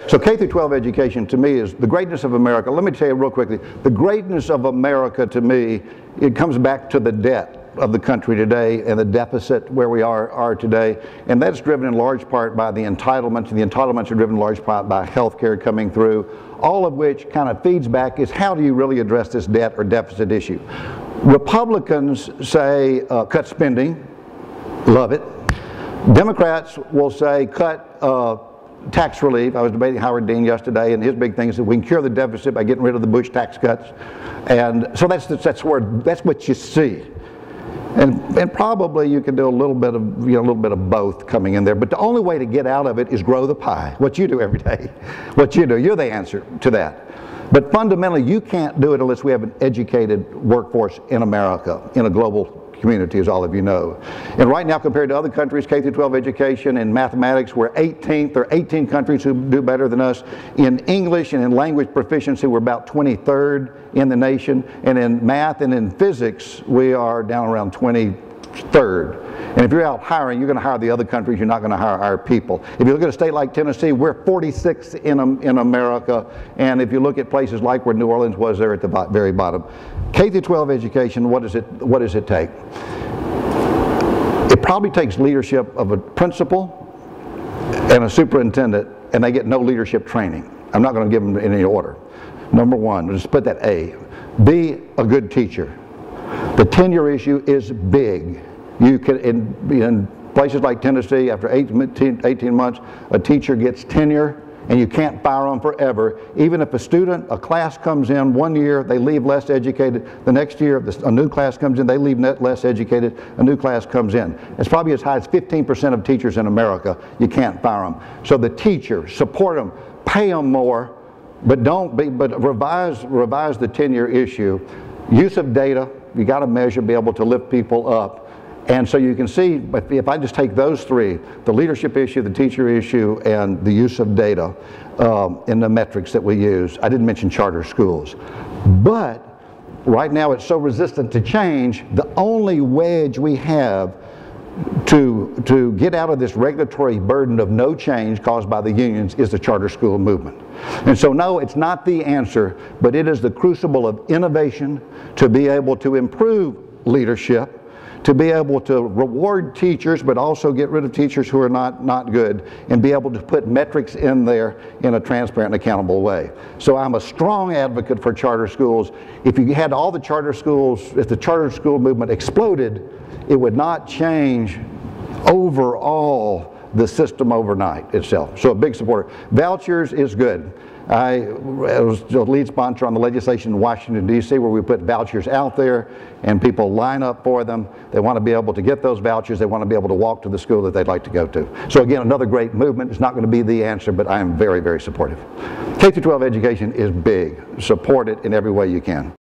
So K through 12 education to me is the greatness of America. Let me tell you real quickly, the greatness of America to me, it comes back to the debt of the country today and the deficit where we are today, and that's driven in large part by the entitlements, and the entitlements are driven in large part by health care coming through, all of which kind of feeds back is how do you really address this debt or deficit issue. Republicans say cut spending, love it. Democrats will say cut tax relief. I was debating Howard Dean yesterday, and his big thing is that we can cure the deficit by getting rid of the Bush tax cuts, and so that's what you see. And probably you can do a little bit of both coming in there. But the only way to get out of it is grow the pie. What you do every day, what you do, you're the answer to that. But fundamentally, you can't do it unless we have an educated workforce in America, in a global community, as all of you know. And right now, compared to other countries, K through 12 education in mathematics, we're 18th. There are 18 countries who do better than us. In English and in language proficiency, we're about 23rd in the nation. And in math and in physics, we are down around 23rd. And if you're out hiring, you're going to hire the other countries, you're not going to hire our people. If you look at a state like Tennessee, we're 46th in America. And if you look at places like where New Orleans was, there at the very bottom. K through 12 education, what does it take? It probably takes leadership of a principal and a superintendent, and they get no leadership training. I'm not going to give them in any order. Number one, just put that A. Be a good teacher. The tenure issue is big. You can, in places like Tennessee, after 18 months, a teacher gets tenure, and you can't fire them forever. Even if a class comes in 1 year, they leave less educated. The next year, a new class comes in, they leave less educated, a new class comes in. It's probably as high as 15% of teachers in America, you can't fire them. So the teacher, support them, pay them more, but revise the tenure issue. Use of data, you got to measure, be able to lift people up. And so you can see, if I just take those three, the leadership issue, the teacher issue, and the use of data in the metrics that we use. I didn't mention charter schools. But right now it's so resistant to change, the only wedge we have to get out of this regulatory burden of no change caused by the unions is the charter school movement. And so no, it's not the answer, but it is the crucible of innovation to be able to improve leadership, to be able to reward teachers, but also get rid of teachers who are not good, and be able to put metrics in there in a transparent and accountable way. So I'm a strong advocate for charter schools. If you had all the charter schools, if the charter school movement exploded, it would not change overall the system overnight itself. So a big supporter. Vouchers is good. I was the lead sponsor on the legislation in Washington, D.C., where we put vouchers out there and people line up for them. They want to be able to get those vouchers. They want to be able to walk to the school that they'd like to go to. So again, another great movement. It's not going to be the answer, but I am very, very supportive. K through 12 education is big. Support it in every way you can.